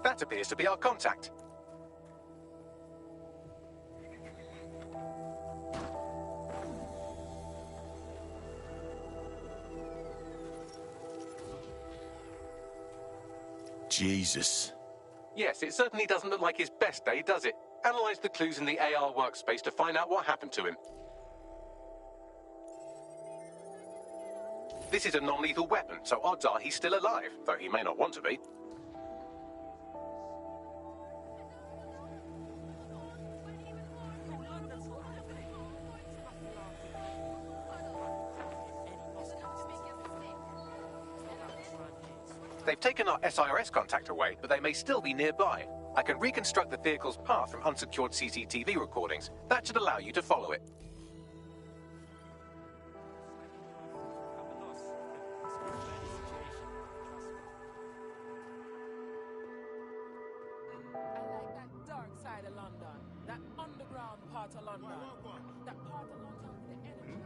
That appears to be our contact. Jesus. Yes, it certainly doesn't look like his best day, does it? Analyze the clues in the AR workspace to find out what happened to him. This is a non-lethal weapon, so odds are he's still alive, though he may not want to be. They've taken our SIRS contact away, but they may still be nearby. I can reconstruct the vehicle's path from unsecured CCTV recordings. That should allow you to follow it. I like that dark side of London, that underground part of London, that part of London with the energy.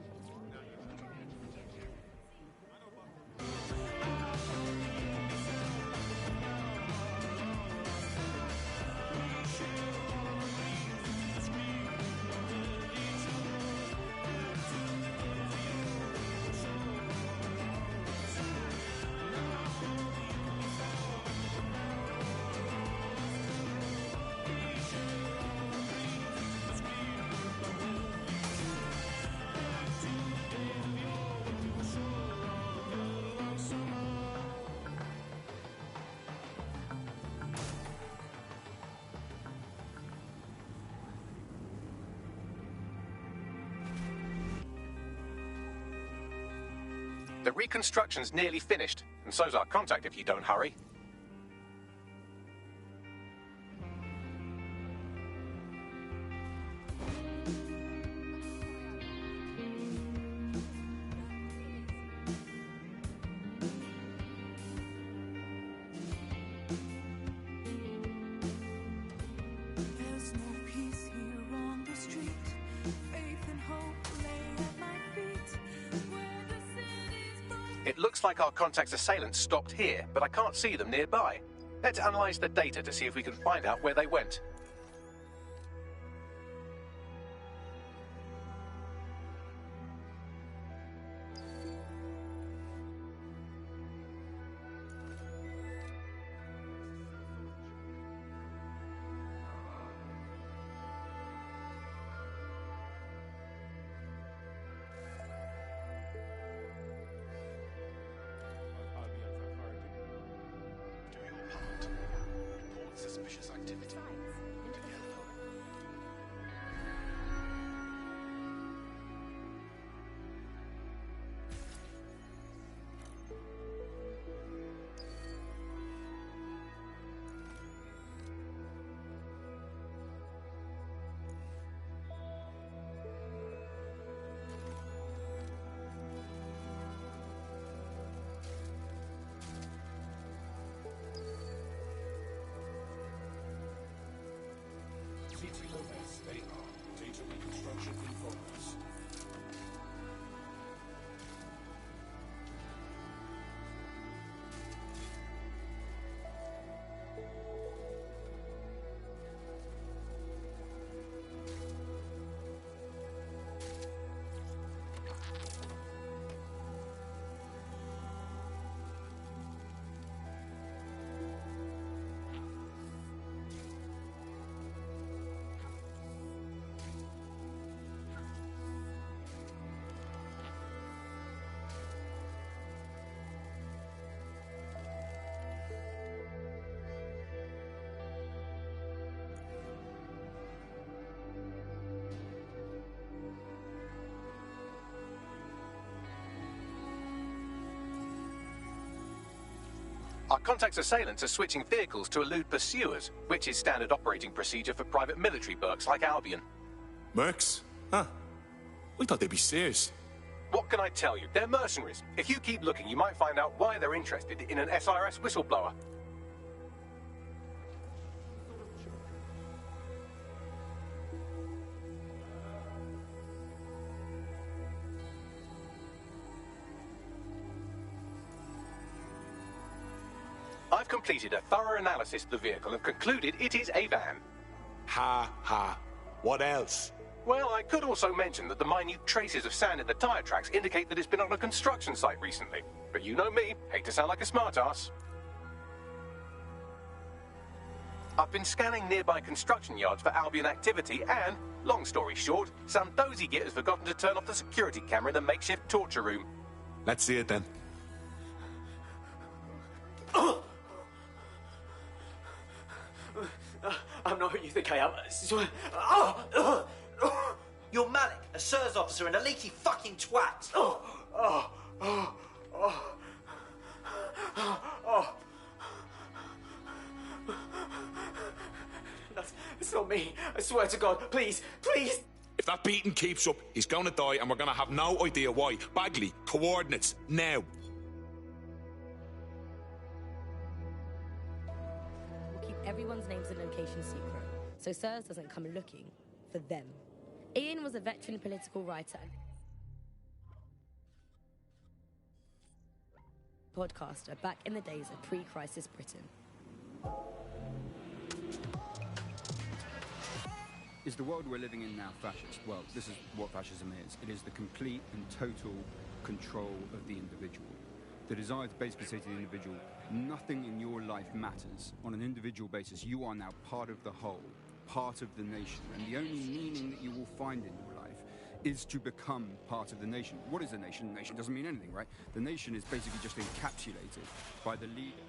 The reconstruction's nearly finished, and so's our contact if you don't hurry. There's no peace here on the street. Faith and hope lay at my feet. Where the city's broken. It looks like our contact's assailants stopped here, but I can't see them nearby. Let's analyze the data to see if we can find out where they went. Do your part. Report suspicious activity. Besides, Our contact's assailants are switching vehicles to elude pursuers, which is standard operating procedure for private military burks like Albion. Mercs? Huh. We thought they'd be serious. What can I tell you? They're mercenaries. If you keep looking, you might find out why they're interested in an SIRS whistleblower. I've completed a thorough analysis of the vehicle and concluded it is a van. Ha ha. What else? Well, I could also mention that the minute traces of sand in the tyre tracks indicate that it's been on a construction site recently. But you know me, hate to sound like a smartass. I've been scanning nearby construction yards for Albion activity and, long story short, some dozy git has forgotten to turn off the security camera in the makeshift torture room. Let's see it then. I'm not who you think I am. You're Malik, a SIRS officer and a leaky fucking twat. That's not me. I swear to God. Please, please. If that beating keeps up, he's gonna die and we're gonna have no idea why. Bagley, coordinates, now. We'll keep everyone's names and locations secret, so SIRS doesn't come looking for them. Ian was a veteran political writer and podcaster back in the days of pre-crisis Britain. Is the world we're living in now fascist? Well, this is what fascism is. It is the complete and total control of the individual. The desire to basically say to the individual, nothing in your life matters. On an individual basis, you are now part of the whole, part of the nation. And the only meaning that you will find in your life is to become part of the nation. What is a nation? A nation doesn't mean anything, right? The nation is basically just encapsulated by the leader.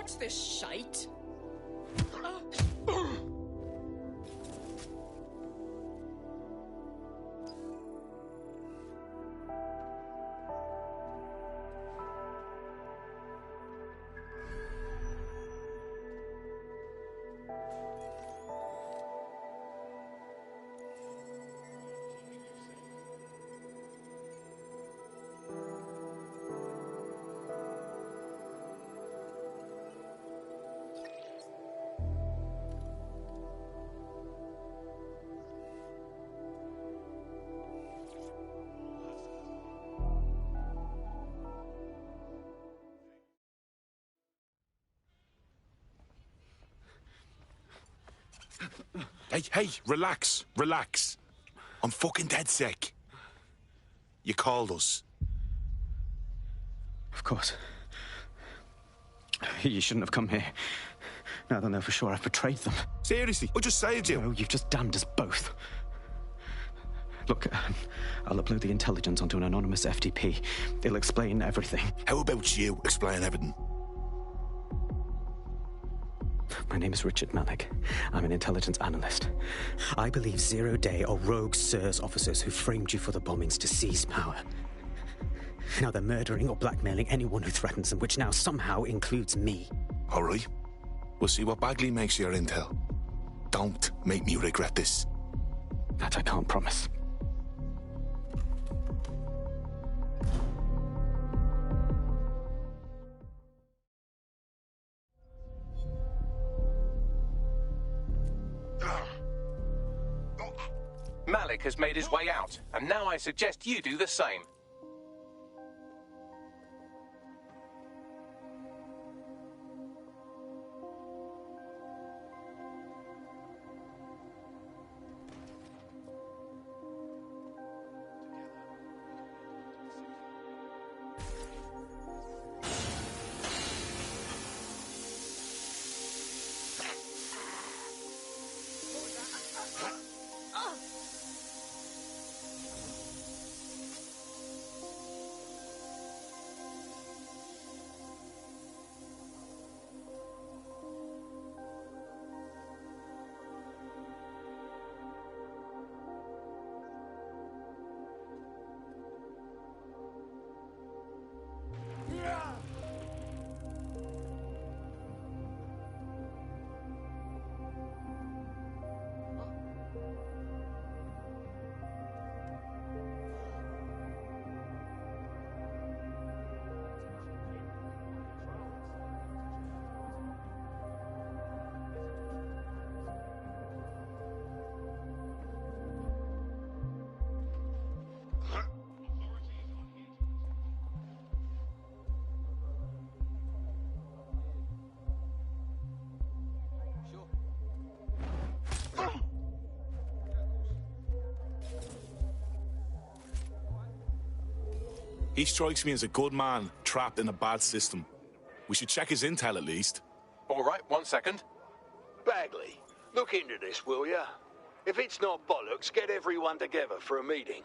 What's this shite? Hey, relax. I'm fucking dead sick. You called us. Of course. You shouldn't have come here. Now they'll know for sure I've betrayed them. Seriously, I just saved you. No, you've just damned us both. Look, I'll upload the intelligence onto an anonymous FTP. It'll explain everything. How about you explain everything? My name is Richard Malik. I'm an intelligence analyst. I believe Zero Day are rogue SIRS officers who framed you for the bombings to seize power. Now they're murdering or blackmailing anyone who threatens them, which now somehow includes me. All right. We'll see what Bagley makes of your intel. Don't make me regret this. That I can't promise. Malik has made his way out, and now I suggest you do the same. He strikes me as a good man, trapped in a bad system. We should check his intel at least. All right, 1 second. Bagley, look into this, will ya? If it's not bollocks, get everyone together for a meeting.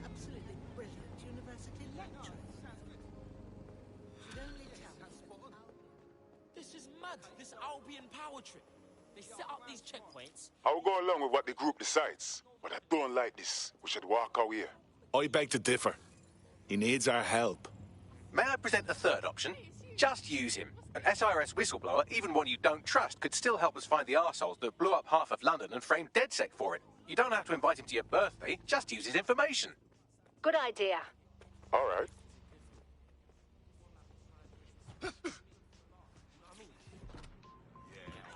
Absolutely brilliant university lecturer. This is mad, this Albion power trip. They set up these checkpoints. I'll go along with what the group decides, but I don't like this. We should walk out here. I beg to differ. He needs our help. May I present a third option? Just use him. An SIRS whistleblower, even one you don't trust, could still help us find the arseholes that blew up half of London and framed DedSec for it. You don't have to invite him to your birthday, just use his information. Good idea. All right.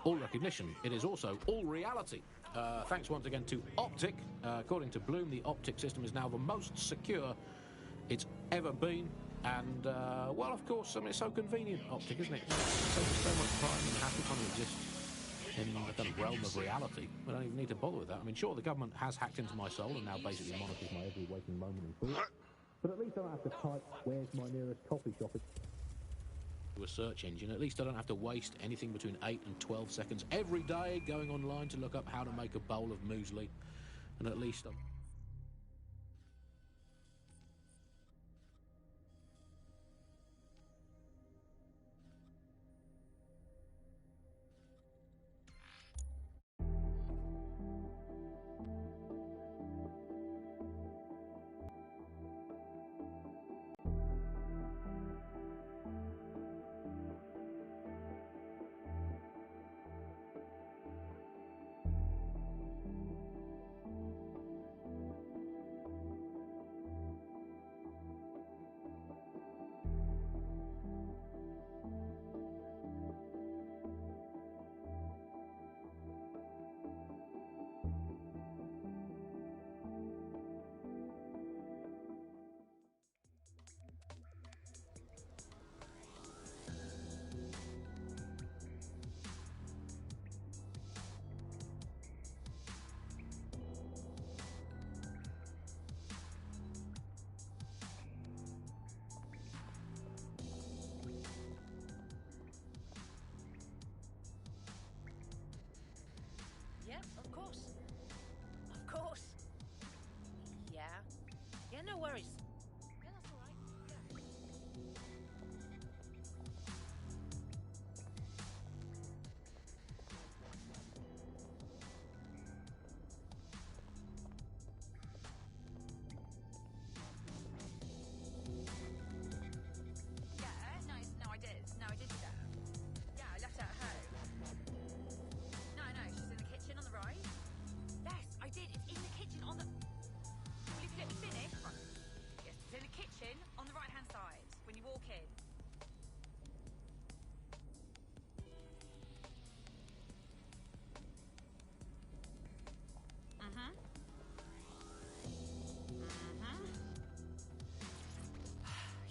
All recognition. It is also all reality. Thanks once again to Optic. According to Bloom, the Optic system is now the most secure it's ever been. And, well, of course, I mean, it's so convenient, Optic, isn't it? It saves so much time and hassle trying to exist in the kind of realm of reality. We don't even need to bother with that. I mean, sure, the government has hacked into my soul and now basically monitors my every waking moment and thought. But at least I don't have to type, where's my nearest coffee shop? To a search engine. At least I don't have to waste anything between 8 and 12 seconds every day going online to look up how to make a bowl of muesli. And at least I'm...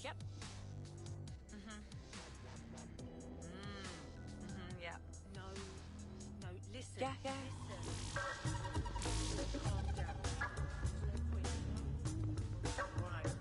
Yep. Yeah. No, listen. Yeah. Listen. Calm down. There's no point. Right.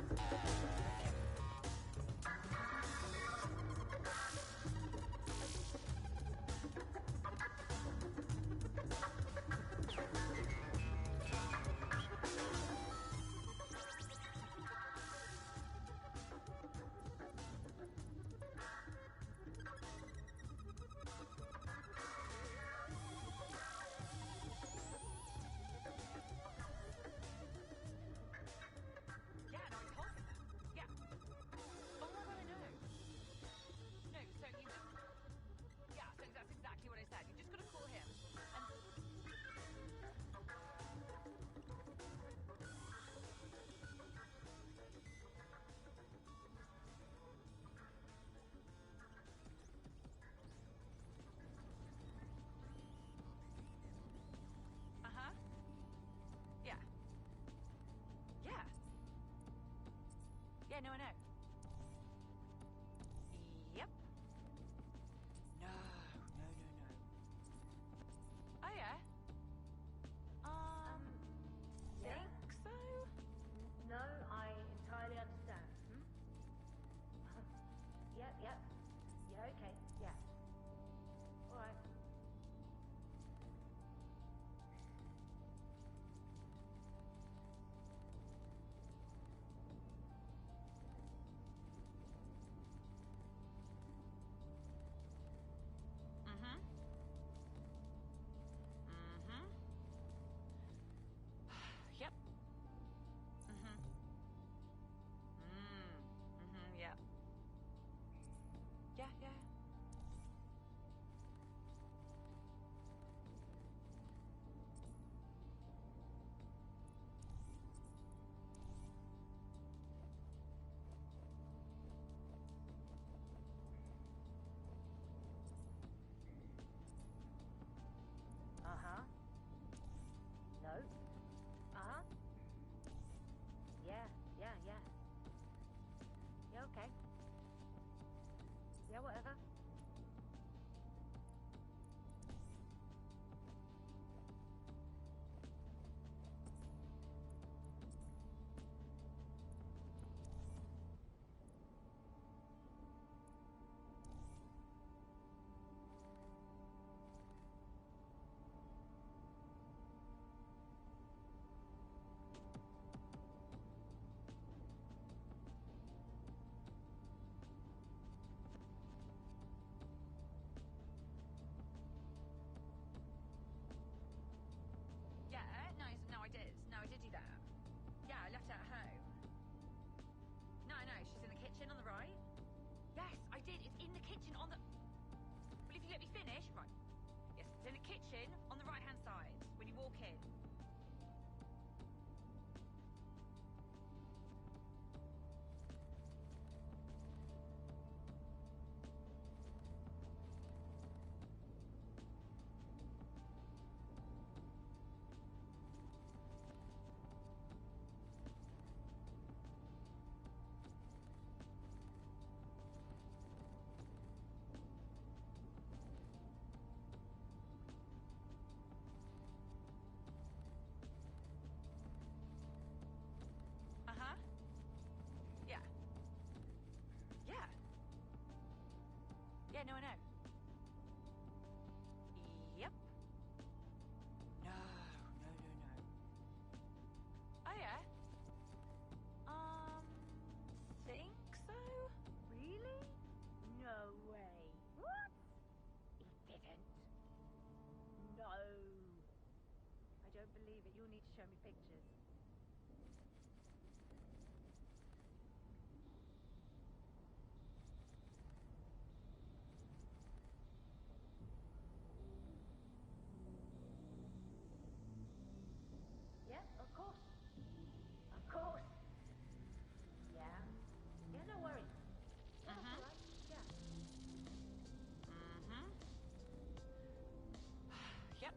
Yeah, no, I told him that. Yeah. Oh my god, I know. No, so you just... Yeah, so that's exactly what I said. You just gotta call him. And... Uh-huh. Yeah. Yeah. Yeah, no, I know. Yep. No. Oh, yeah? Yeah. Think so? No, I entirely understand. Yep. Yeah, okay. Yeah. All right. Yep. Yeah. Yeah. Uh-huh. No. Uh-huh. Yeah. Yeah, okay. Yeah, whatever. Yeah, no, I did. No, I did do that. Yeah, I left it at home. No, she's in the kitchen on the right. Yes, I did. It's in the kitchen on the... Well, if you let me finish... Right. Yes, it's in the kitchen on the right-hand side when you walk in. Uh-huh. Yeah. Yeah. Yeah, no, I know. Yep. No. Oh, yeah? Think so? Really? No way. What? He didn't. No. I don't believe it. You'll need to show me pictures. Yeah, of course. Of course. Yeah. Yeah, no worries. Yeah, that's all right. Yeah. Yep.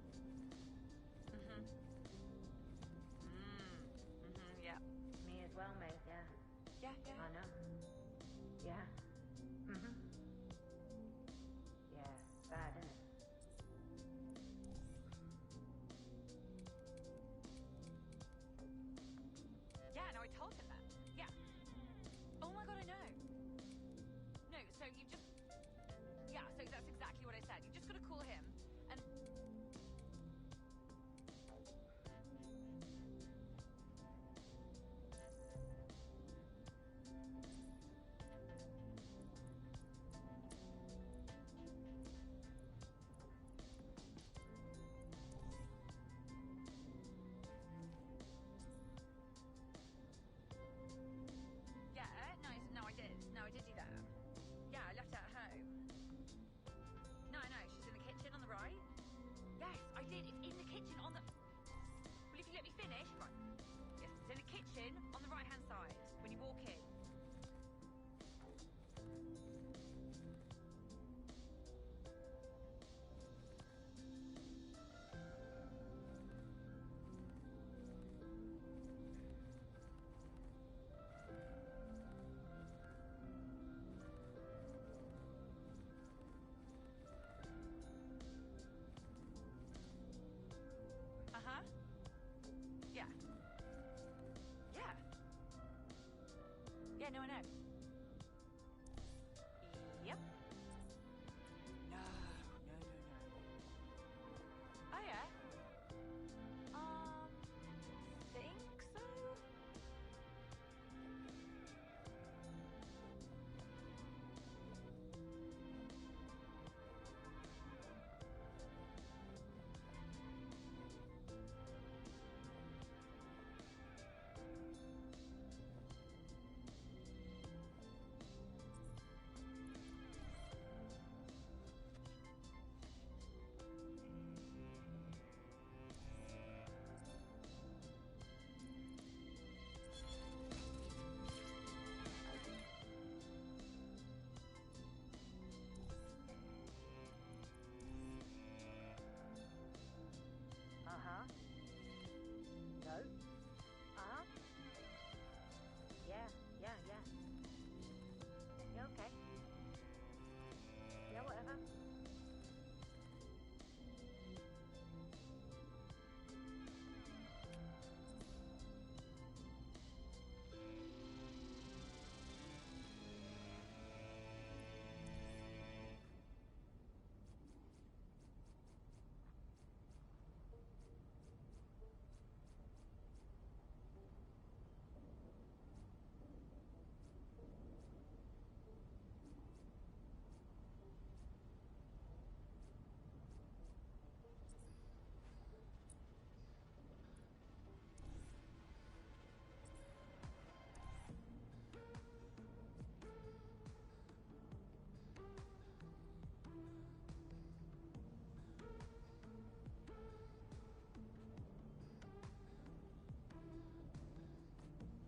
Yeah, no, I know. Yep. No. Oh, yeah? Think so? Uh-huh. No. Uh-huh. Yeah. Yeah, okay. Yeah, whatever.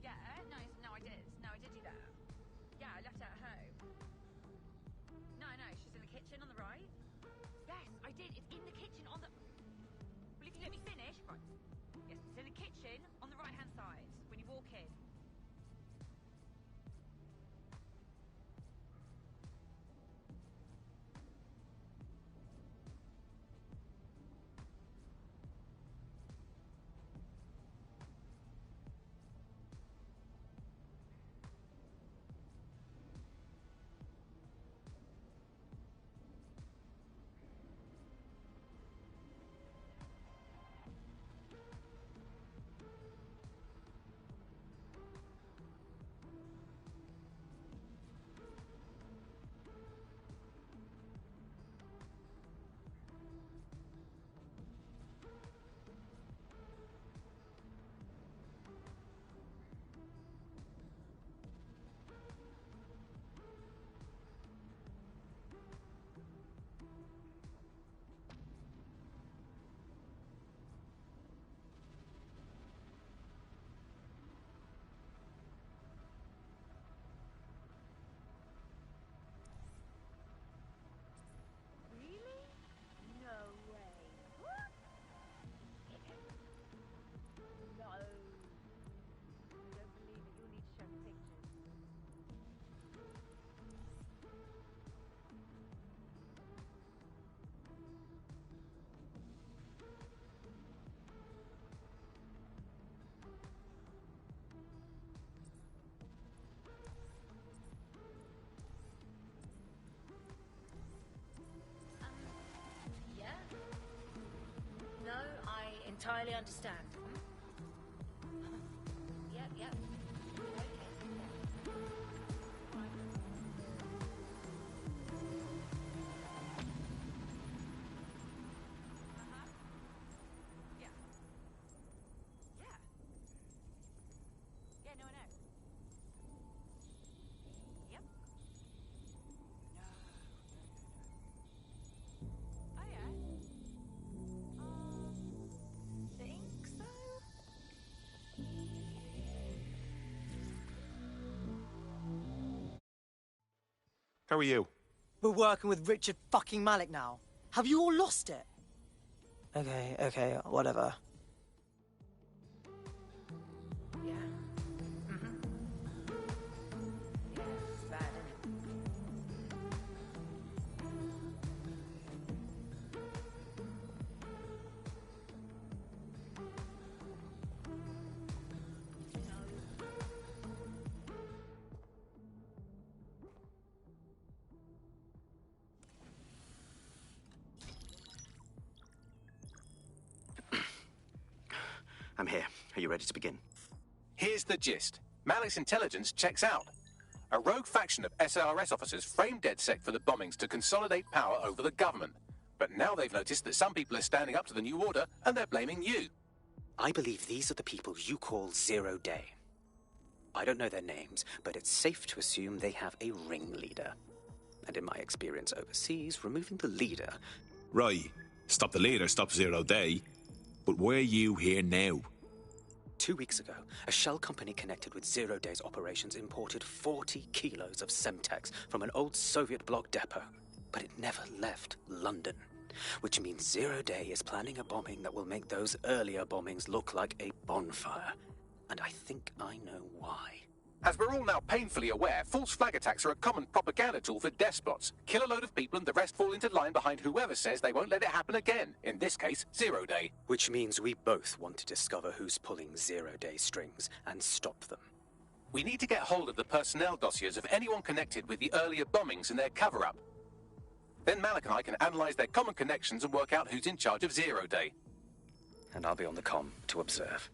Yeah, no, I did. No, I did do that. Yeah, I left it at home. No, she's in the kitchen on the right. Yes, I did. It's in the kitchen on the... Well, if you let me finish... Right. Yes, it's in the kitchen on the right-hand side when you walk in. Really? No way. What? No. I don't believe it. You'll need to show me pictures. Yeah? No, I entirely understand. Yep. Yeah. Yeah. Yeah, no, I know. Yep. No. Oh, yeah? Think so? How are you? We're working with Richard fucking Malik now. Have you all lost it? Okay, whatever. Yeah. Yeah, it's bad, isn't it? I'm here. Are you ready to begin? Here's the gist. Malik's intelligence checks out. A rogue faction of SRS officers framed DedSec for the bombings to consolidate power over the government. But now they've noticed that some people are standing up to the new order, and they're blaming you. I believe these are the people you call Zero Day. I don't know their names, but it's safe to assume they have a ringleader. And in my experience overseas, removing the leader... Right. Stop the leader, stop Zero Day. But why are you here now? 2 weeks ago, a shell company connected with Zero Day's operations imported 40 kilos of Semtex from an old Soviet bloc depot. But it never left London. Which means Zero Day is planning a bombing that will make those earlier bombings look like a bonfire. And I think I know why. As we're all now painfully aware, false flag attacks are a common propaganda tool for despots. Kill a load of people and the rest fall into line behind whoever says they won't let it happen again. In this case, Zero Day. Which means we both want to discover who's pulling Zero Day strings and stop them. We need to get hold of the personnel dossiers of anyone connected with the earlier bombings and their cover-up. Then Malik and I can analyse their common connections and work out who's in charge of Zero Day. And I'll be on the comm to observe.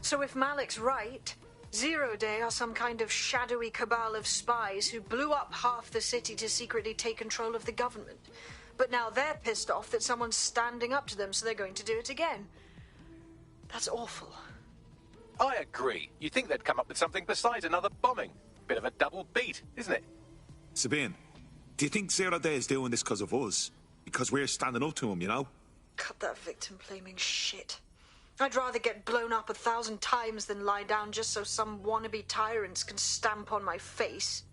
So if Malik's right, Zero Day are some kind of shadowy cabal of spies who blew up half the city to secretly take control of the government. But now they're pissed off that someone's standing up to them, so they're going to do it again. That's awful. I agree. You'd think they'd come up with something besides another bombing. Bit of a double beat, isn't it? Sabine, do you think Zero Day is doing this because of us? Because we're standing up to him, you know? Cut that victim-blaming shit. I'd rather get blown up 1,000 times than lie down just so some wannabe tyrants can stamp on my face.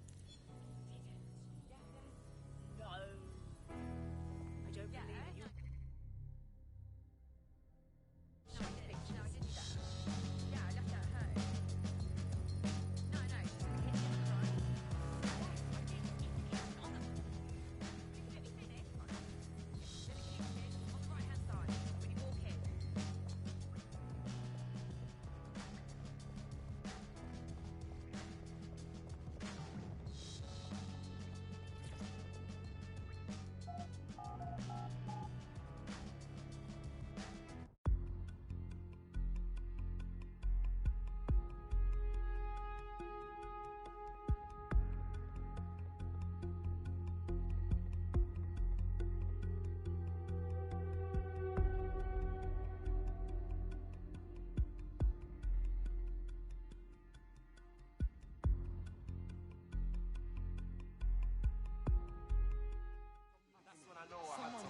No.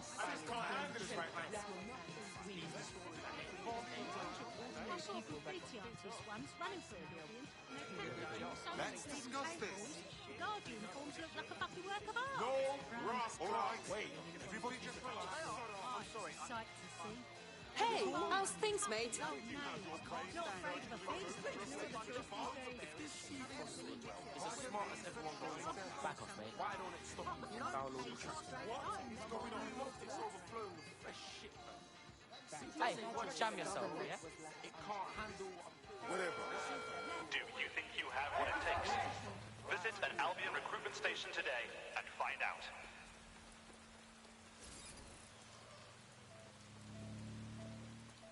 I don't believe you. Let's discuss this. Guard uniforms look like a fucking work of art. No, Ross, all right. Wait, everybody just relax. I'm sorry. Sight to see. Hey, how's things, mate? Not afraid of a thing. It's as smart as everyone goes on. Back off, mate. Why don't it stop you download the track? What is going on? It's overflowing with fresh shit, man. Hey, jam yourself, yeah? It can't handle... Whatever. Do you think you have what it takes? Visit an Albion recruitment station today and find out.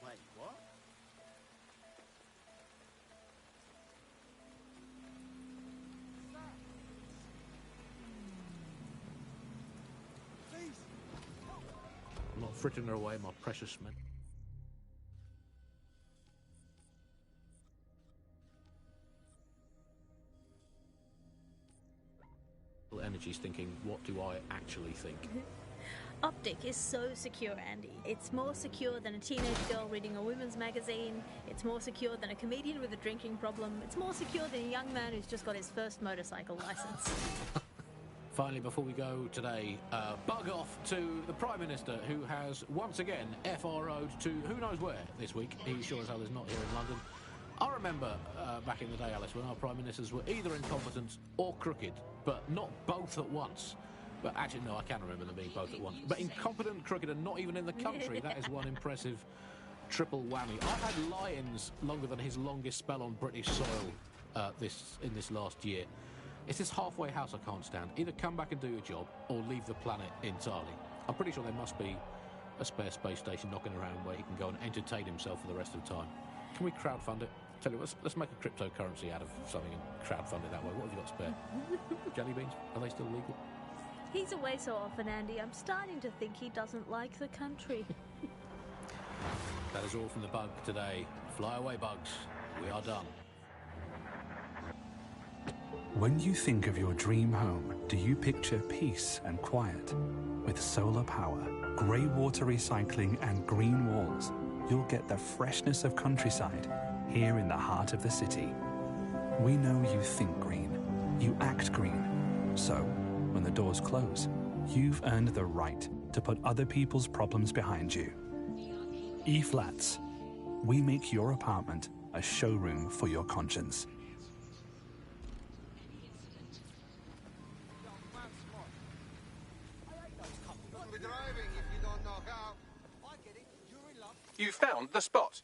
Wait, what? I'm not frittering her away, my precious men. Energy's thinking, what do I actually think? Optic is so secure, Andy. It's more secure than a teenage girl reading a women's magazine. It's more secure than a comedian with a drinking problem. It's more secure than a young man who's just got his first motorcycle license. Finally, before we go today, bug off to the Prime Minister, who has once again FRO'd to who knows where this week. He sure as hell is not here in London. I remember back in the day, Alice, when our Prime Ministers were either incompetent or crooked, but not both at once. But actually, no, I can remember them being both at once. But incompetent, crooked, and not even in the country, that is one impressive triple whammy. I've had Lyons longer than his longest spell on British soil in this last year. It's this halfway house I can't stand. Either come back and do your job, or leave the planet entirely. I'm pretty sure there must be a spare space station knocking around where he can go and entertain himself for the rest of the time. Can we crowdfund it? Tell you, let's make a cryptocurrency out of something and crowdfund it that way. What have you got spare? Jelly beans? Are they still legal? He's away so often, Andy. I'm starting to think he doesn't like the country. That is all from the bug today. Fly away, bugs. We are done. When you think of your dream home, do you picture peace and quiet? With solar power, grey water recycling and green walls, you'll get the freshness of countryside here in the heart of the city. We know you think green, you act green. So, when the doors close, you've earned the right to put other people's problems behind you. E-Flats. We make your apartment a showroom for your conscience. You found the spot.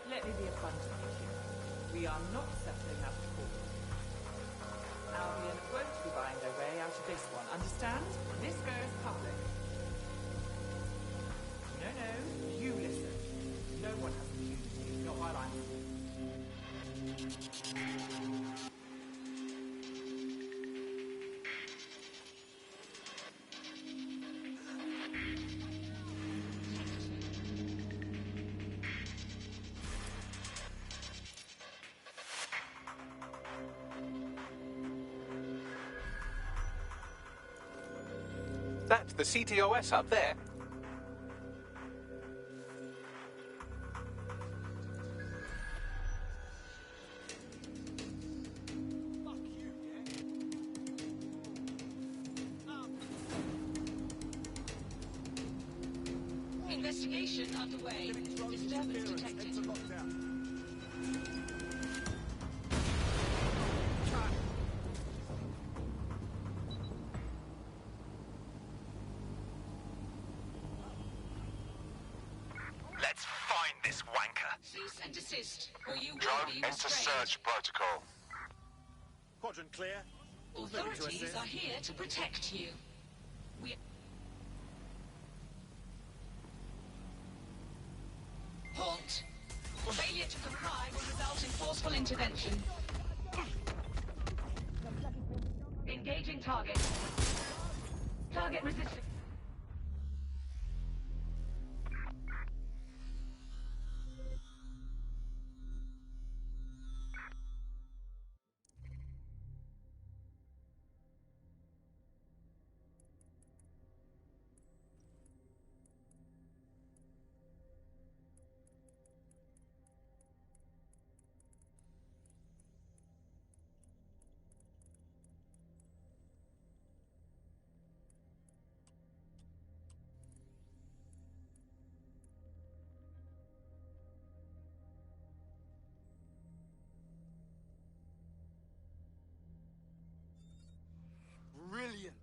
Let me be abundantly clear. We are not settling out of court. Albion won't be buying their way out of this one, understand? This goes public. No, you listen. No one has impunity, not while I'm... That's the CTOS up there. Investigation underway. Disturbance detected. Let's find this wanker. Cease and desist, or you will Drone, be enter restrained. search protocol. Quadrant clear. Authorities are here to protect you. We... Halt. Failure to comply will result in forceful intervention. Engaging target. Target resistant. Brilliant.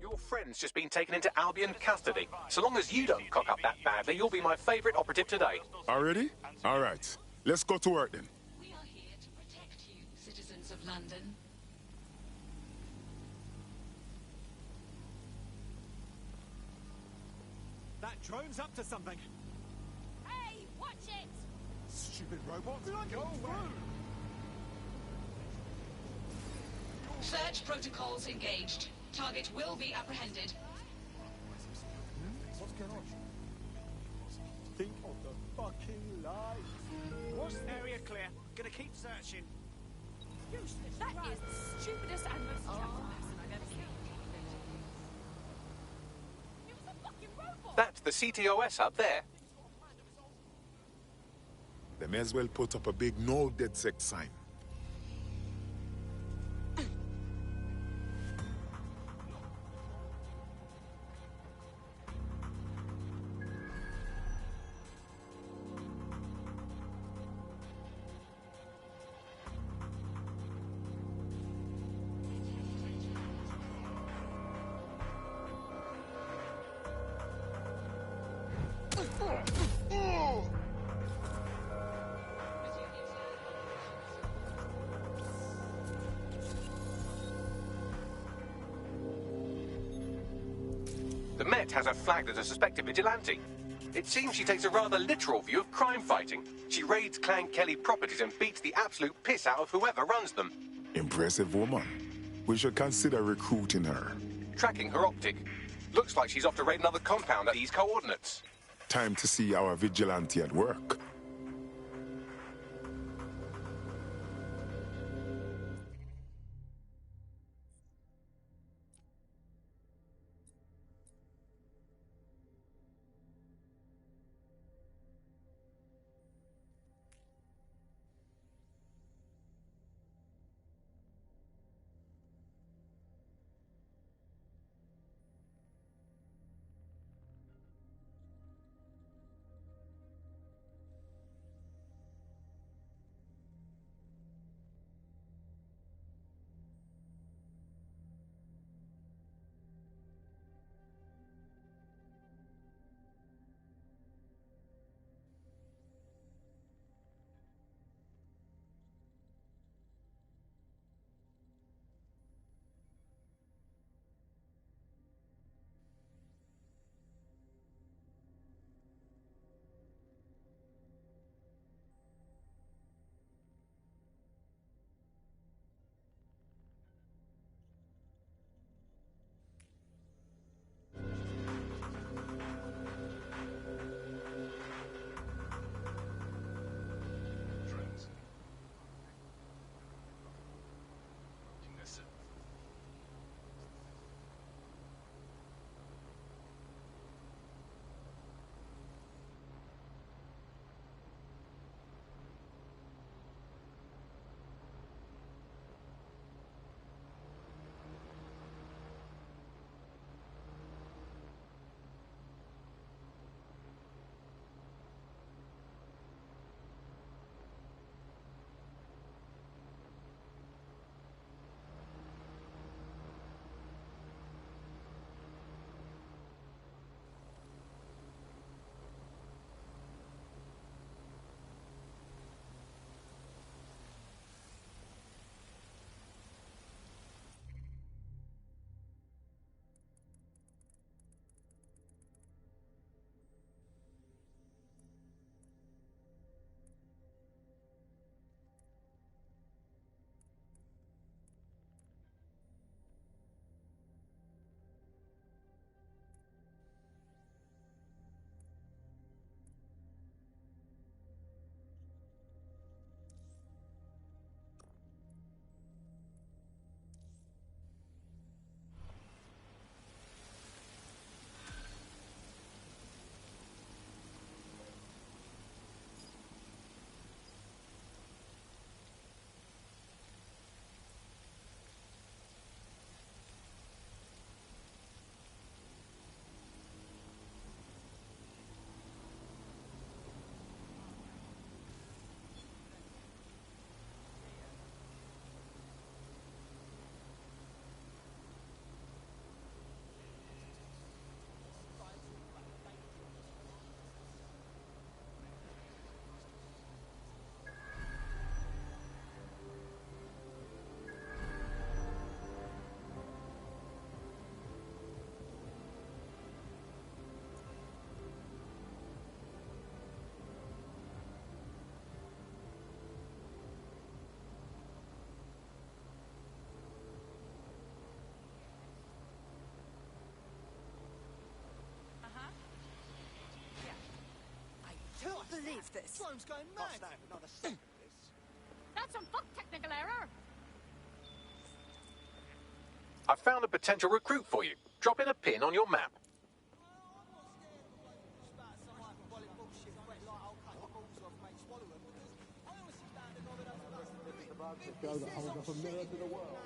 Your friend's just been taken into Albion custody. So long as you don't cock up that badly, you'll be my favourite operative today. Already? All right. Let's go to work then. We are here to protect you, citizens of London. That drone's up to something. Hey, watch it! Stupid robot. Go away. Search protocols engaged. Target will be apprehended. What's going on? Think of the fucking life. What's area clear? Gonna keep searching. Useless. That is the stupidest and most stressful person I've ever seen. It was a fucking robot! That's the CTOS up there. The may as well put up a big no DedSec sign. The Met has her flagged as a suspected vigilante. It seems she takes a rather literal view of crime fighting. She raids Clan Kelly properties and beats the absolute piss out of whoever runs them. Impressive woman. We should consider recruiting her. Tracking her optic. Looks like she's off to raid another compound at these coordinates. Time to see our vigilante at work. Can't believe this. Sloane's going mad. Can't stand another second of this. That's some fuck technical error. I've found a potential recruit for you. Drop in a pin on your map. The show that holds up a mirror to the world.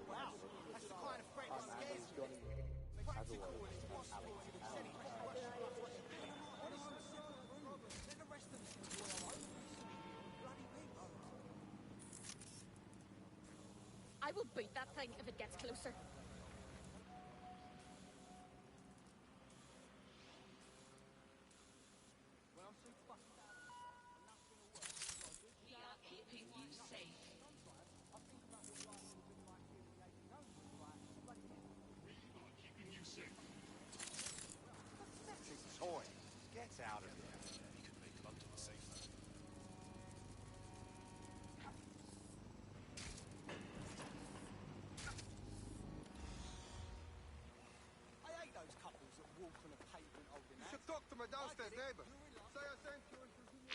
Wow, that's the kind of threat that scares me. Practical and impossible to be said. Let the rest of us enjoy our own bloody people. I will beat that thing if it gets closer. We are keeping you safe. Pathetic toy. Get out of here. He could make London safer. I hate those couples that walk on a pavement holding hands. You should talk to my downstairs neighbor. Say I sent you and continue.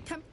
Come.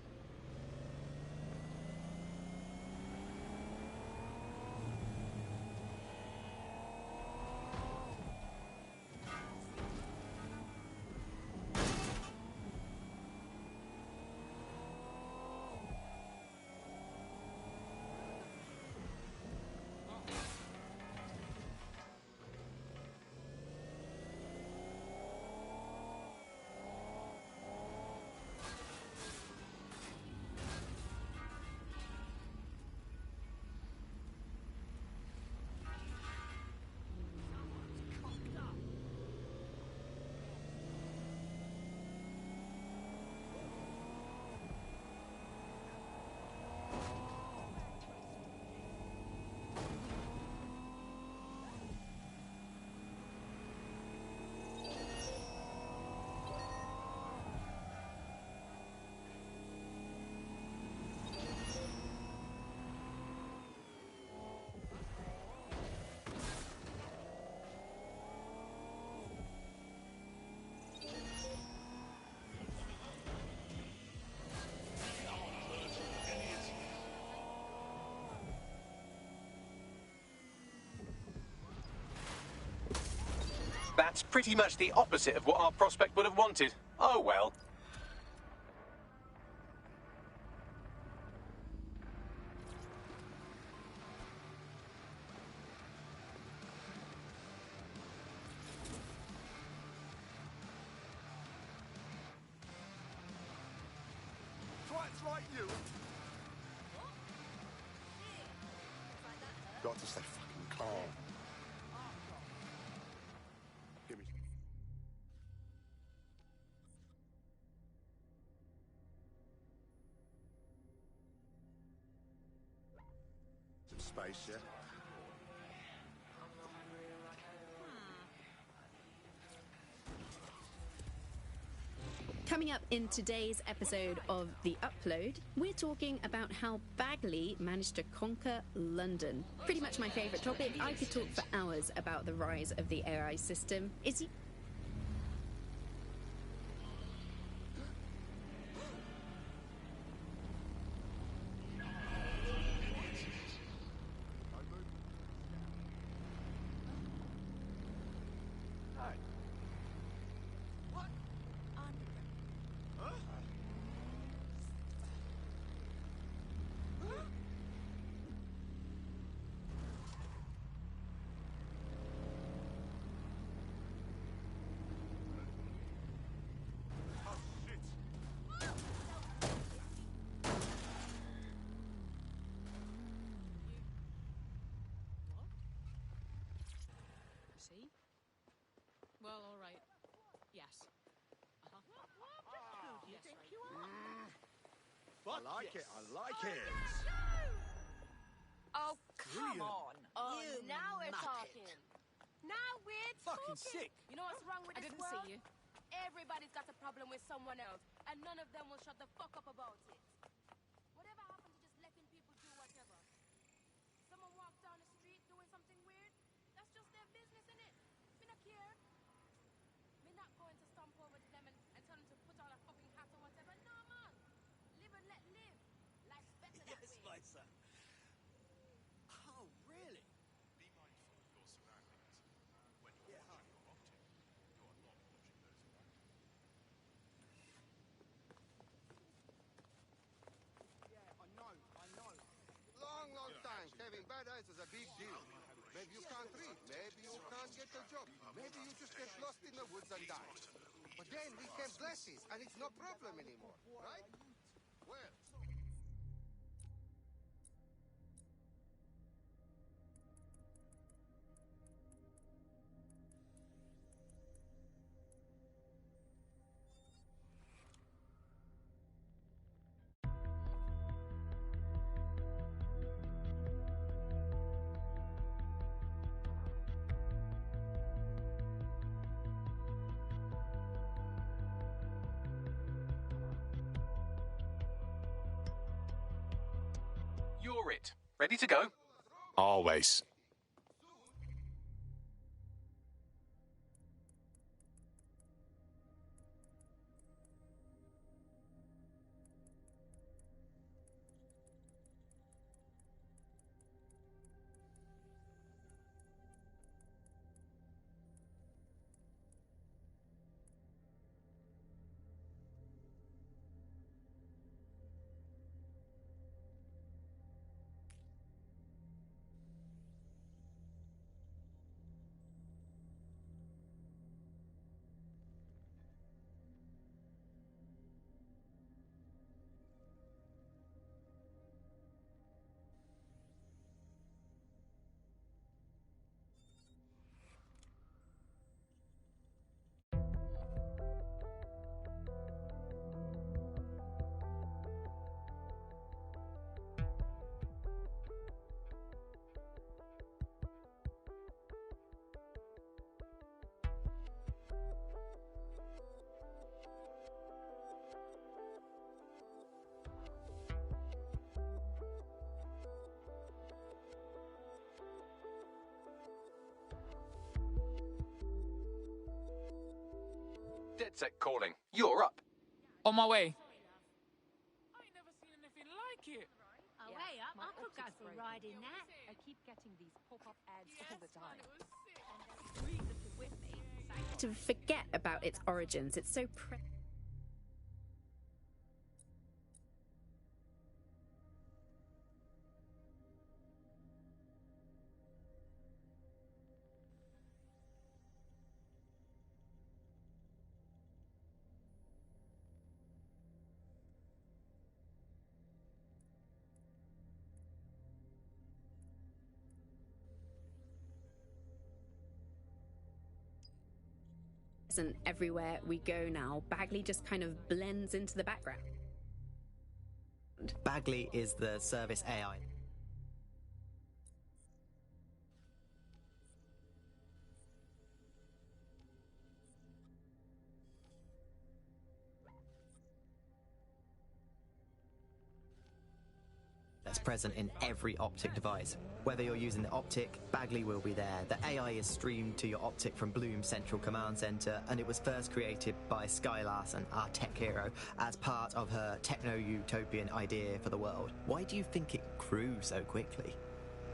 pretty much the opposite of what our prospect would have wanted. Oh well. Twats like you. Got to stay fucking calm. Give me. Some space, yeah? Coming up in today's episode of The Upload, we're talking about how Bagley managed to conquer London. Pretty much my favourite topic. I could talk for hours about the rise of the AI system. Is he... See? Well, all right. Yes. Uh-huh. Who do you think you are? I like it, I like it. Oh, come Brilliant. on. Oh, You now we're muppet. talking. Now we're Fucking talking. sick. You know what's wrong with I this didn't world? see you. Everybody's got a problem with someone else, and none of them will shut the fuck up about it. Whatever happened to just letting people do whatever? Someone walks down the street doing something weird? That's just their business, innit? Me not care. Me not going to stomp over to them and tell them to put on a fucking hat or whatever. No, man. Live and let live. Life's better that Yes, way. my son. Oh, really? Be mindful of your surroundings. When you're watching your optic, you are not watching those around you. Yeah, I know. Long time. Having bad eyes is a big deal. Maybe you can't read. Maybe you can't get a job. Maybe you just get lost in the woods and die. But then we have glasses, and it's no problem anymore, right? Well. You're it. Ready to go? Always. DedSec calling. You're up. On my way. I ain't never seen anything like it. Oh, hey, I could go for a ride in that. I keep getting these pop-up ads all the time. Read them with me. to forget about its origins. It's so present everywhere we go now. Bagley just kind of blends into the background. Bagley is the service AI. That's present in every Optic device. Whether you're using the Optic, Bagley will be there. The AI is streamed to your Optic from Bloom's central command center, and it was first created by Sky Larson, our tech hero, as part of her techno-utopian idea for the world. Why do you think it grew so quickly?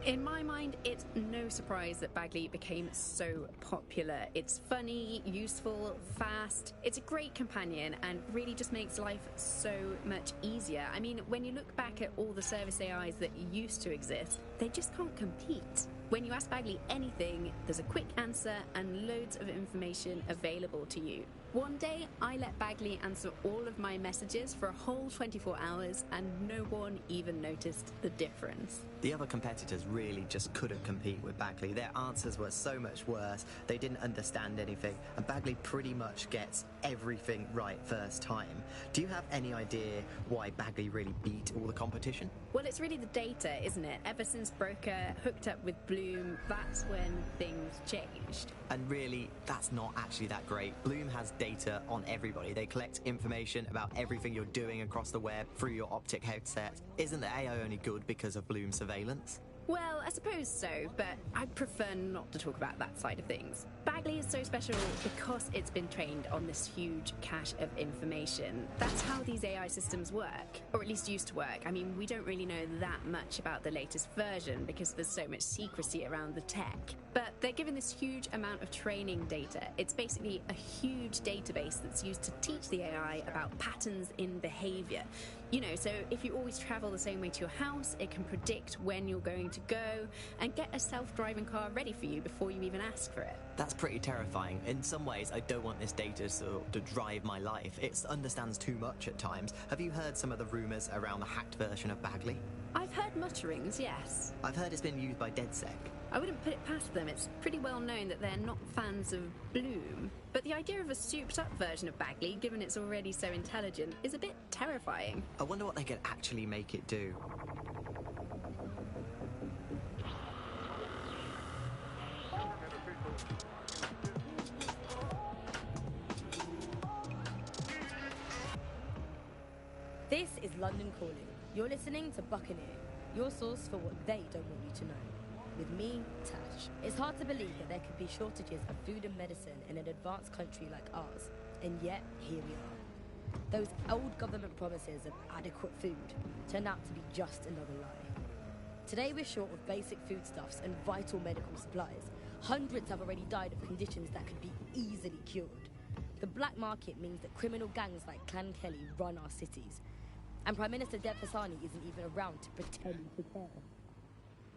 In my mind, it's no surprise that Bagley became so popular. It's funny, useful, fast. It's a great companion and really just makes life so much easier. I mean, when you look back at all the service AIs that used to exist, they just can't compete. When you ask Bagley anything, there's a quick answer and loads of information available to you. One day, I let Bagley answer all of my messages for a whole 24 hours, and no one even noticed the difference. The other competitors really just couldn't compete with Bagley. Their answers were so much worse, they didn't understand anything, and Bagley pretty much gets everything right first time. Do you have any idea why Bagley really beat all the competition? Well, it's really the data, isn't it? Ever since Broker hooked up with Bloom, that's when things changed. And really, that's not actually that great. Bloom has data on everybody. They collect information about everything you're doing across the web through your Optic headset. Isn't the AI only good because of Bloom's surveillance? Well, I suppose so, but I'd prefer not to talk about that side of things. Bagley is so special because it's been trained on this huge cache of information. That's how these AI systems work, or at least used to work. I mean, we don't really know that much about the latest version because there's so much secrecy around the tech. But they're given this huge amount of training data. It's basically a huge database that's used to teach the AI about patterns in behavior. You know, so if you always travel the same way to your house, it can predict when you're going to go and get a self-driving car ready for you before you even ask for it. That's pretty terrifying. In some ways, I don't want this data to drive my life. It understands too much at times. Have you heard some of the rumours around the hacked version of Bagley? I've heard mutterings, yes. I've heard it's been used by DedSec. I wouldn't put it past them. It's pretty well known that they're not fans of Bloom. But the idea of a souped-up version of Bagley, given it's already so intelligent, is a bit terrifying. I wonder what they could actually make it do. This is London Calling. You're listening to Buccaneer, your source for what they don't want you to know. With me, Tash. It's hard to believe that there could be shortages of food and medicine in an advanced country like ours, and yet here we are. Those old government promises of adequate food turned out to be just another lie. Today we're short of basic foodstuffs and vital medical supplies. Hundreds have already died of conditions that could be easily cured. The black market means that criminal gangs like Clan Kelly run our cities. And Prime Minister Dev Hassani isn't even around to pretend to care.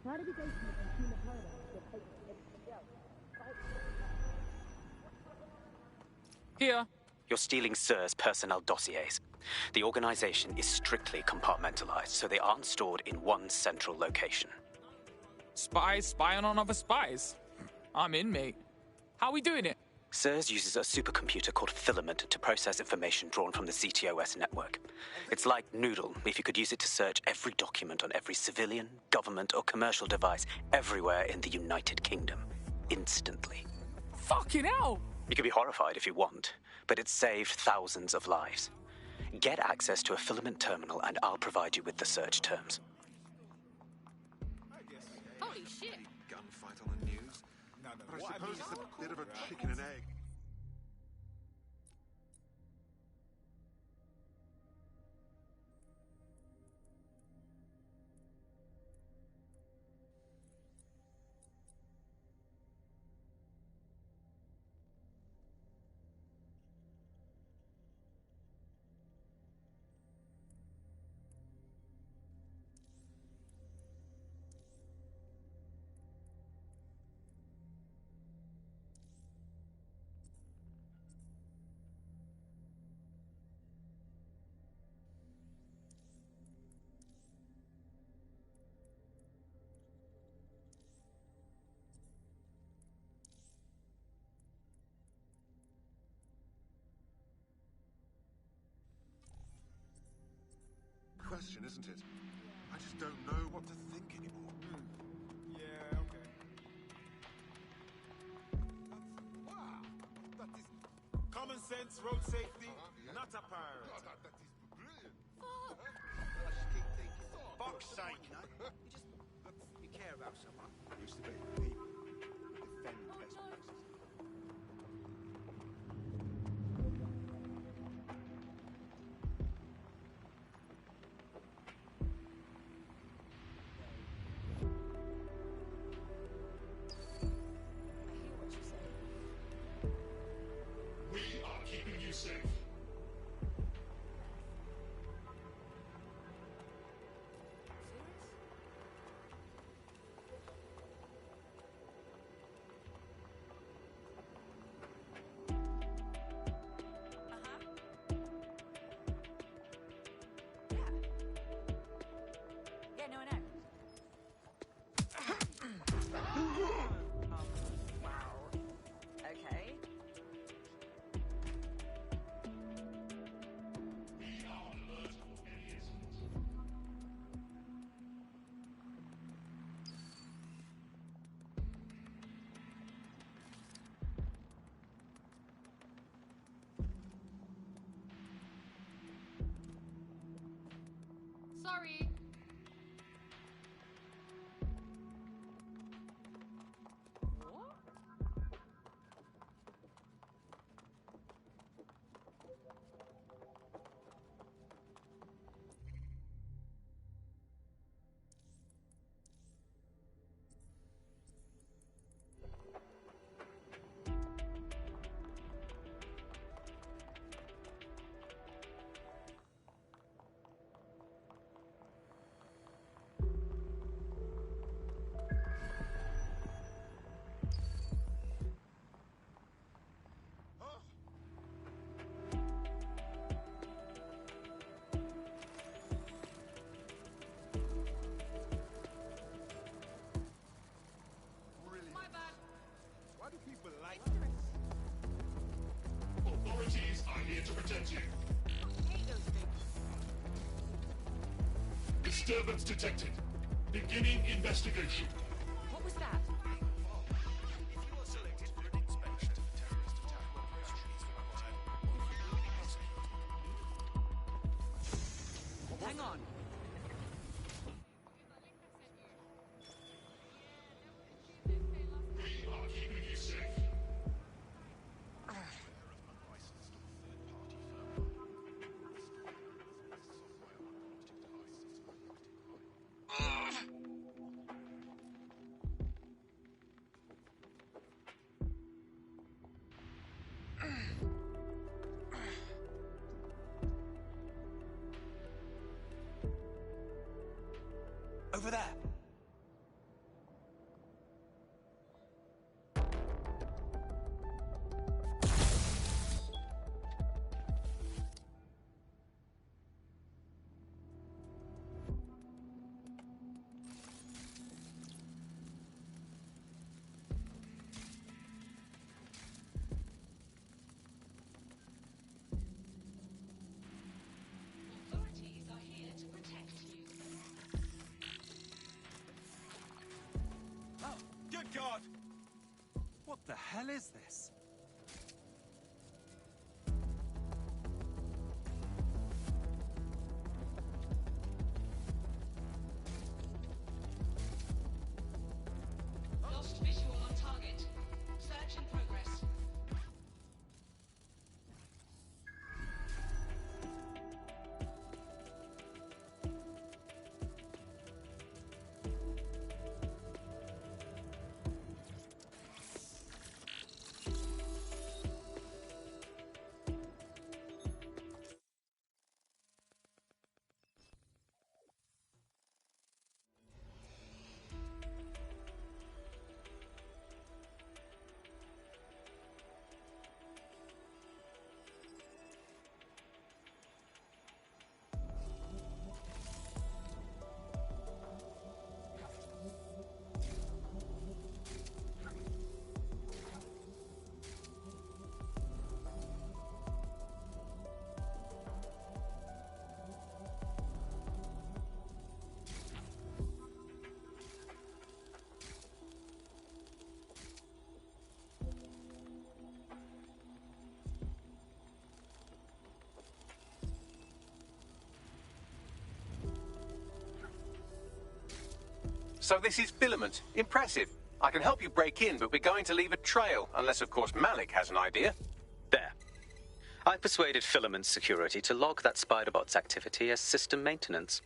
How do we go from a consumer paradise to a place where everything else? Here. You're stealing SIR's personnel dossiers. The organization is strictly compartmentalized, so they aren't stored in one central location. Spies spying on other spies. I'm in, mate. How are we doing it? SIRS uses a supercomputer called Filament to process information drawn from the CTOS network. It's like Noodle, if you could use it to search every document on every civilian, government, or commercial device everywhere in the United Kingdom. Instantly. Fucking hell! You can be horrified if you want, but it's saved thousands of lives. Get access to a Filament terminal and I'll provide you with the search terms. Holy shit! Gunfight on the news? No, But I suppose it's a bit of a chicken and egg. question, isn't it? I just don't know what to think anymore. Yeah, okay. Wow! That is common sense, road safety, not a priority. That is brilliant. Fuck's sake, you know? You care about someone. Used to be people defend best practices. We are keeping you safe. Yeah, no, I know. Wow. Okay. We are on alert for any incident. Sorry. What? My bad. Why do people like Authorities are here to protect you. I hate those things. Disturbance detected. Beginning investigation. What was that? If you are selected for an inspection, terrorist attack operations required. Hang on. We are keeping you safe. Over there. Authorities are here to protect you. Oh, good God! What the hell is this? Lost visual on target. Search in progress. So this is Filament. Impressive. I can help you break in, but we're going to leave a trail, unless, of course, Malik has an idea. There. I persuaded Filament Security to log that Spiderbot's activity as system maintenance.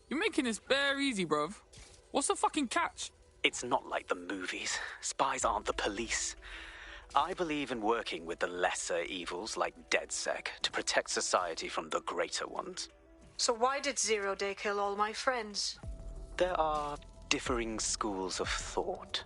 You're making this bare easy, bruv. What's the fucking catch? It's not like the movies. Spies aren't the police. I believe in working with the lesser evils like DedSec to protect society from the greater ones. So why did Zero Day kill all my friends? There are differing schools of thought.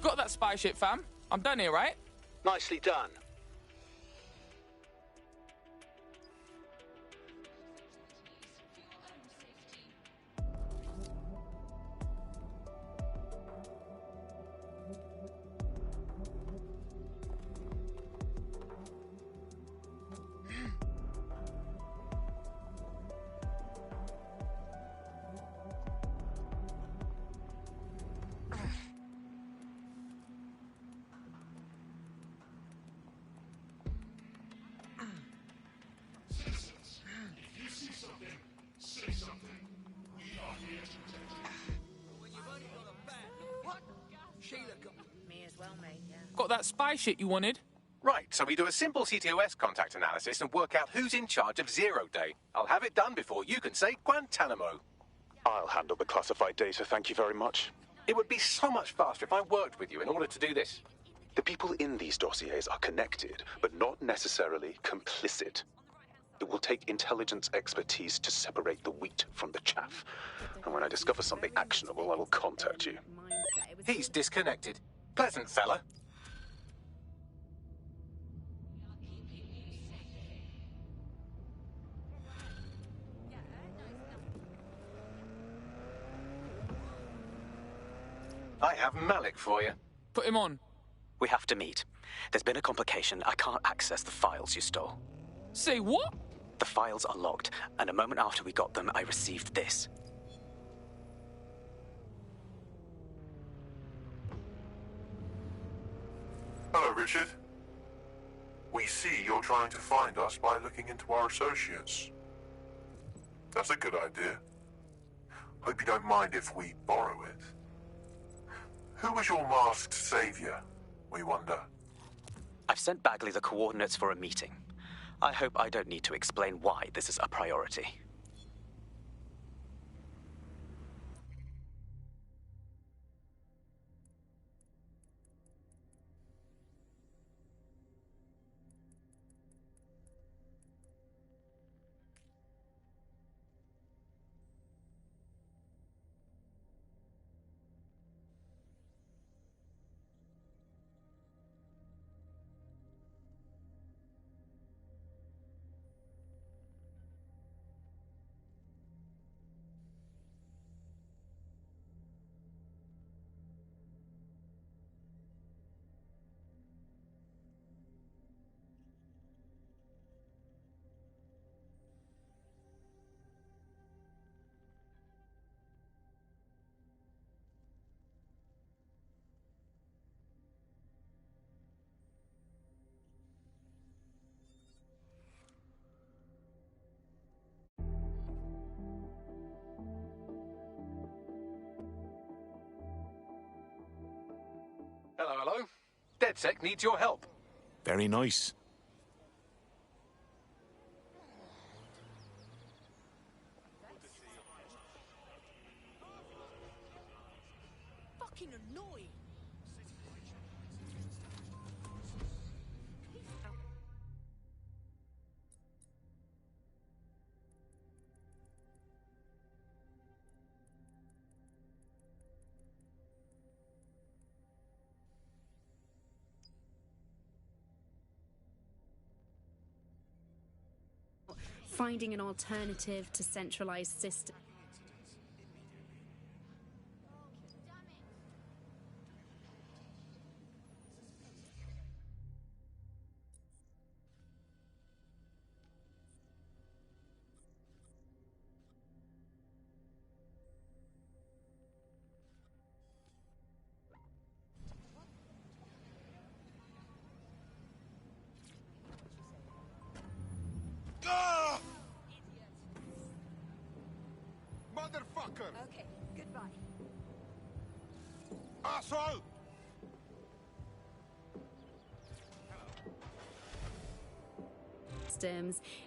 Got that spy shit, fam. I'm done here, right? Nicely done. Got that spy shit you wanted? Right, so we do a simple CTOS contact analysis and work out who's in charge of Zero Day. I'll have it done before you can say Guantanamo. I'll handle the classified data, thank you very much. It would be so much faster if I worked with you in order to do this. The people in these dossiers are connected, but not necessarily complicit. It will take intelligence expertise to separate the wheat from the chaff. And when I discover something actionable, I will contact you. He's disconnected. Pleasant fella. I have Malik for you. Put him on. We have to meet. There's been a complication. I can't access the files you stole. Say what? The files are logged, and a moment after we got them, I received this. Hello, Richard. We see you're trying to find us by looking into our associates. That's a good idea. Hope you don't mind if we borrow it. Who was your masked savior, we wonder? I've sent Bagley the coordinates for a meeting. I hope I don't need to explain why this is a priority. Hello, hello. DedSec needs your help. Very nice. Fucking annoying. Finding an alternative to centralized systems. Motherfucker! Okay, goodbye. Asshole!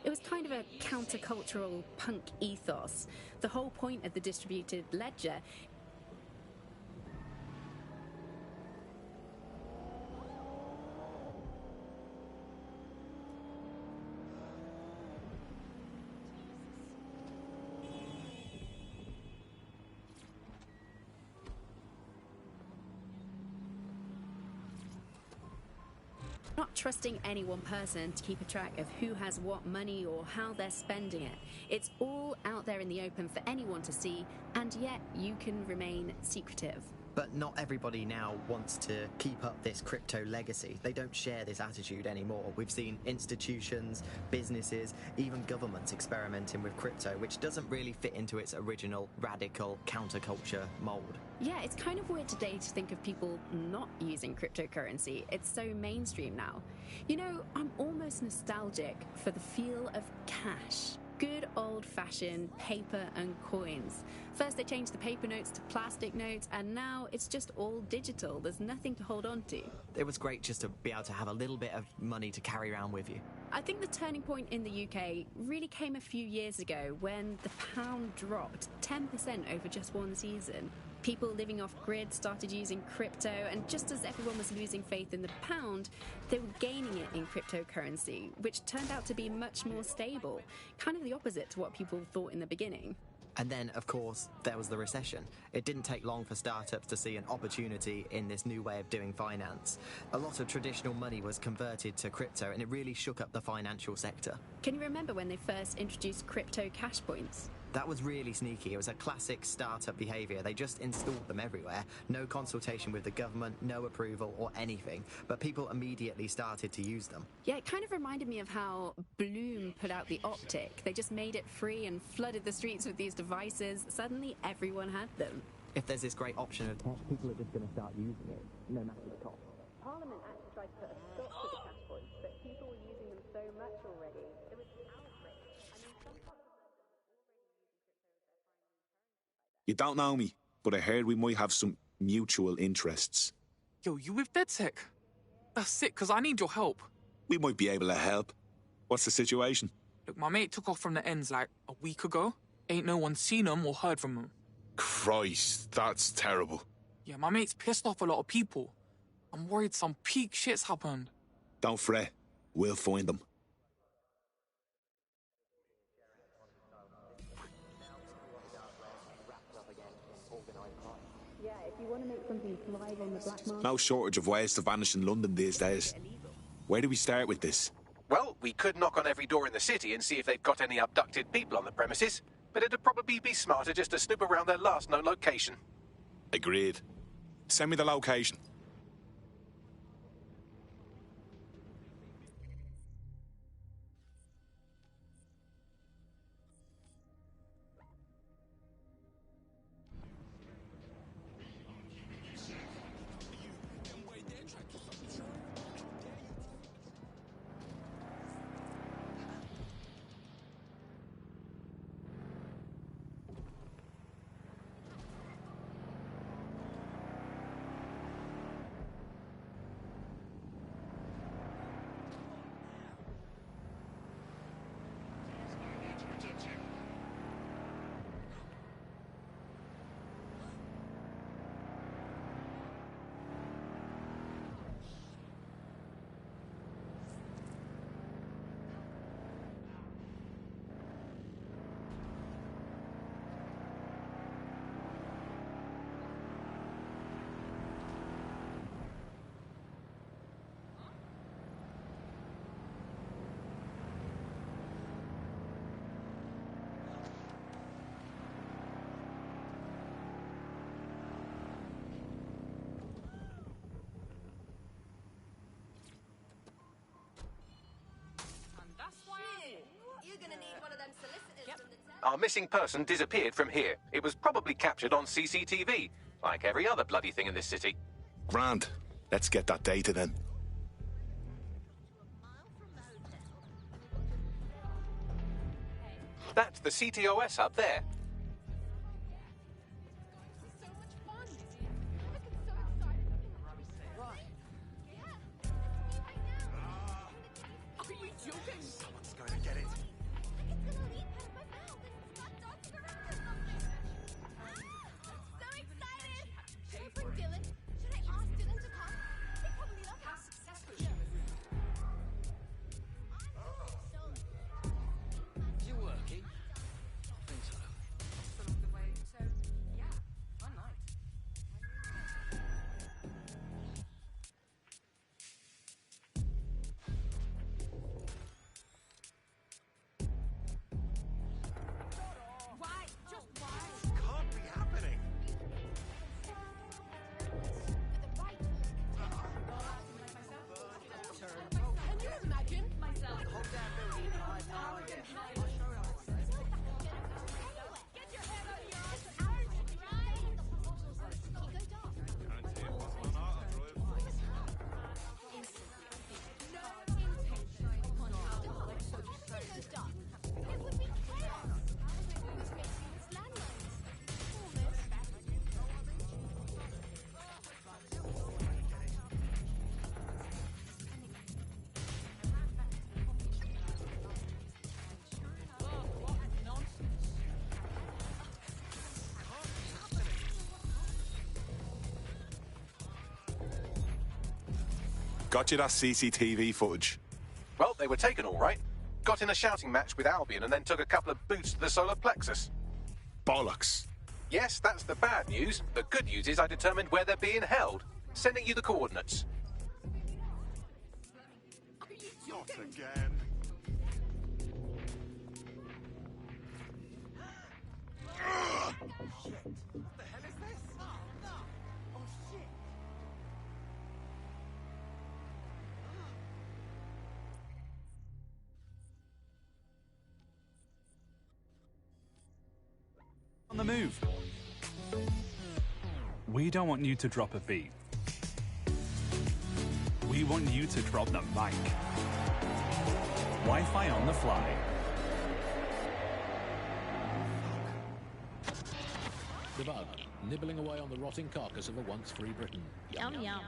It was kind of a countercultural punk ethos. The whole point of the distributed ledger not trusting any one person to keep a track of who has what money or how they're spending it. It's all out there in the open for anyone to see, and yet you can remain secretive. But not everybody now wants to keep up this crypto legacy. They don't share this attitude anymore. We've seen institutions, businesses, even governments experimenting with crypto, which doesn't really fit into its original radical counterculture mold. Yeah, it's kind of weird today to think of people not using cryptocurrency. It's so mainstream now. You know, I'm almost nostalgic for the feel of cash. Good old-fashioned paper and coins. First they changed the paper notes to plastic notes, and now it's just all digital. There's nothing to hold on to. It was great just to be able to have a little bit of money to carry around with you. I think the turning point in the UK really came a few years ago when the pound dropped 10% over just one season. People living off grid started using crypto, and just as everyone was losing faith in the pound, they were gaining it in cryptocurrency, which turned out to be much more stable, kind of the opposite to what people thought in the beginning. And then, of course, there was the recession. It didn't take long for startups to see an opportunity in this new way of doing finance. A lot of traditional money was converted to crypto, and it really shook up the financial sector. Can you remember when they first introduced crypto cash points? That was really sneaky. It was a classic startup behaviour. They just installed them everywhere. No consultation with the government, no approval or anything. But people immediately started to use them. Yeah, it kind of reminded me of how Bloom put out the Optic. They just made it free and flooded the streets with these devices. Suddenly everyone had them. If there's this great option of tech, people are just going to start using it, no matter the cost. Parliament actually tried to put a stop to the cash points, but people were using them so much already. There was outrage. I mean, some parts of London were already using crypto as their primary currency. You don't know me, but I heard we might have some mutual interests. Yo, you with DedSec? That's sick, because I need your help. We might be able to help. What's the situation? Look, my mate took off from the ends like a week ago. Ain't no one seen him or heard from him. Christ, that's terrible. Yeah, my mate's pissed off a lot of people. I'm worried some peak shit's happened. Don't fret. We'll find them. Yeah, if you want to make something thrive on the black market. No shortage of ways to vanish in London these days. Where do we start with this? Well, we could knock on every door in the city and see if they've got any abducted people on the premises, but it'd probably be smarter just to snoop around their last known location. Agreed. Send me the location. Our missing person disappeared from here. It was probably captured on CCTV, like every other bloody thing in this city. Grand. Let's get that data then. That's the CTOS up there. Someone's going to get it. Got you that CCTV footage? Well, they were taken all right. Got in a shouting match with Albion and then took a couple of boots to the solar plexus. Bollocks. Yes, that's the bad news. The good news is I determined where they're being held. Sending you the coordinates. Not again. Shit. What the hell is this? Oh, no. Oh, shit. On the move. We don't want you to drop a beat. We want you to drop the mic. Wi-Fi on the fly. The bug, nibbling away on the rotting carcass of a once free Britain. Yum, yum.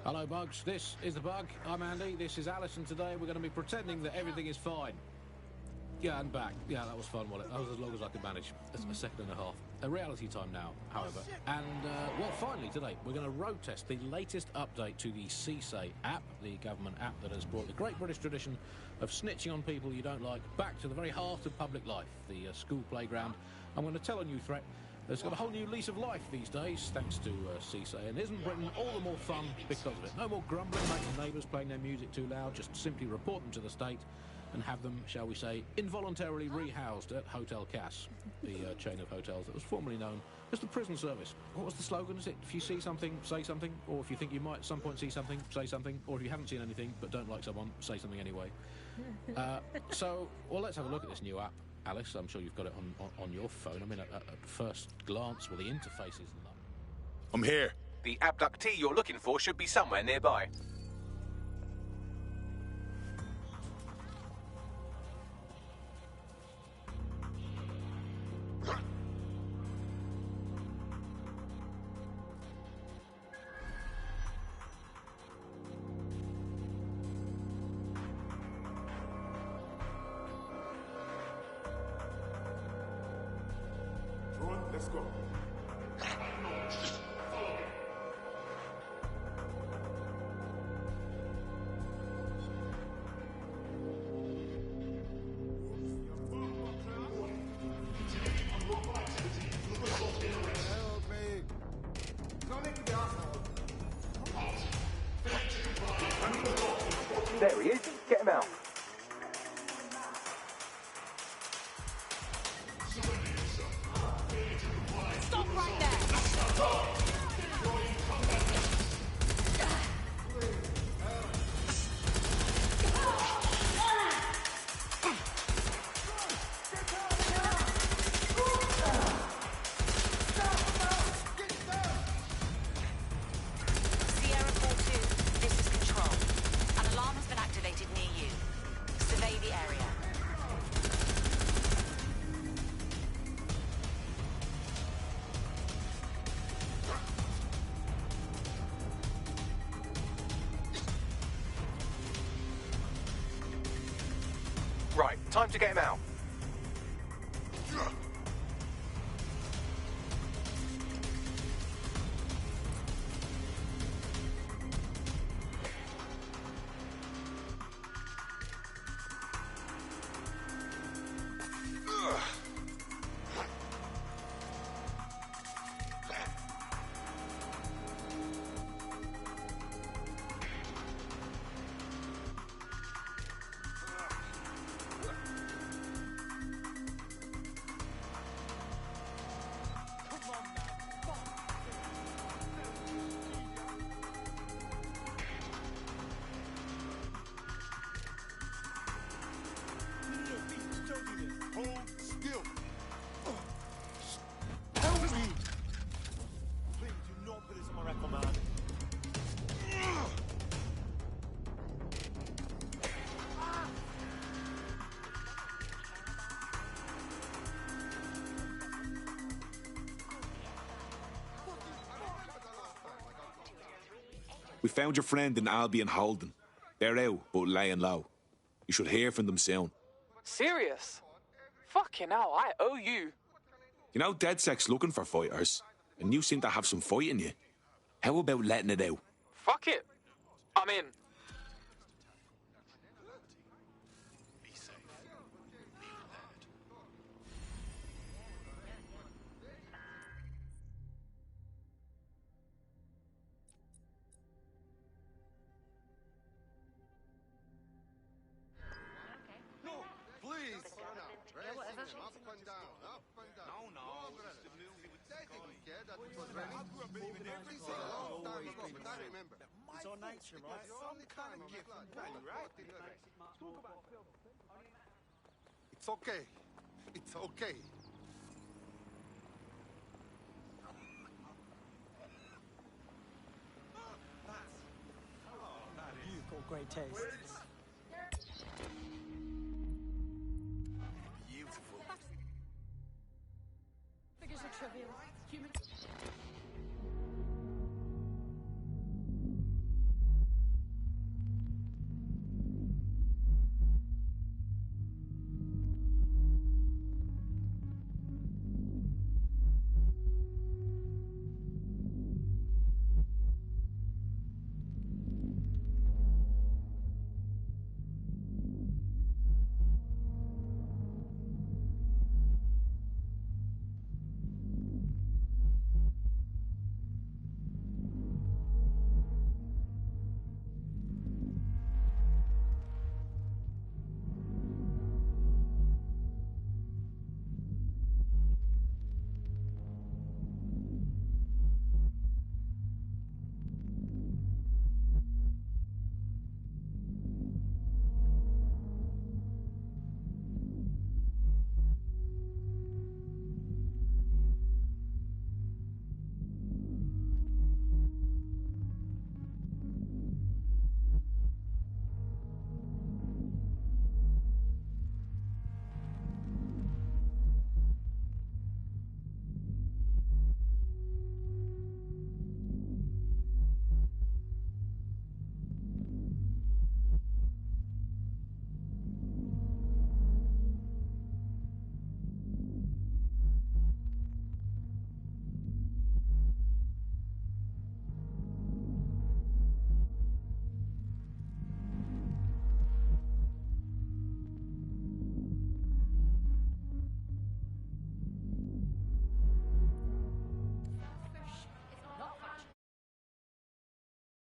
Hello, Bugs. This is The Bug. I'm Andy. This is Alice, and today we're going to be pretending that everything is fine. Yeah, and back. Yeah, that was fun, wasn't it? That was as long as I could manage. That's a second and a half. A reality time now, however. And, well, finally, today, we're going to road test the latest update to the CSAY app, the government app that has brought the great British tradition of snitching on people you don't like back to the very heart of public life, the school playground. I'm going to tell a new threat that's got a whole new lease of life these days, thanks to CSAY. And isn't Britain all the more fun because of it? No more grumbling about your neighbours playing their music too loud. Just simply report them to the state and have them, shall we say, involuntarily rehoused at Hotel Cass, the chain of hotels that was formerly known as the prison service. What was the slogan? Is it, if you see something, say something? Or if you think you might at some point see something, say something? Or if you haven't seen anything but don't like someone, say something anyway. Well, let's have a look at this new app. Alice, I'm sure you've got it on your phone. I mean, at first glance, well, the interface is lovely. I'm here. The abductee you're looking for should be somewhere nearby. Let's go. There he is. Get him out. Stop right there! Sierra 4-2, this is Control. An alarm has been activated near you. Survey the area. Right, time to get him out. Hold still. Help me! Please do not put this on my record, man. We found your friend in Albion Holden. They're out, but laying low. You should hear from them soon. Serious? Fucking hell, I owe you. You know, DedSec's looking for fighters, and you seem to have some fight in you. How about letting it out? Fuck it. I'm in. No, please. Racing him up and down, up and down. No, brother. They didn't care that it was raining. This is a long time ago, but I remember. It's our nature, right? Some kind of gift from God, right? It's okay. It's okay. You've got great taste. Beautiful. Figures are trivial. Humans.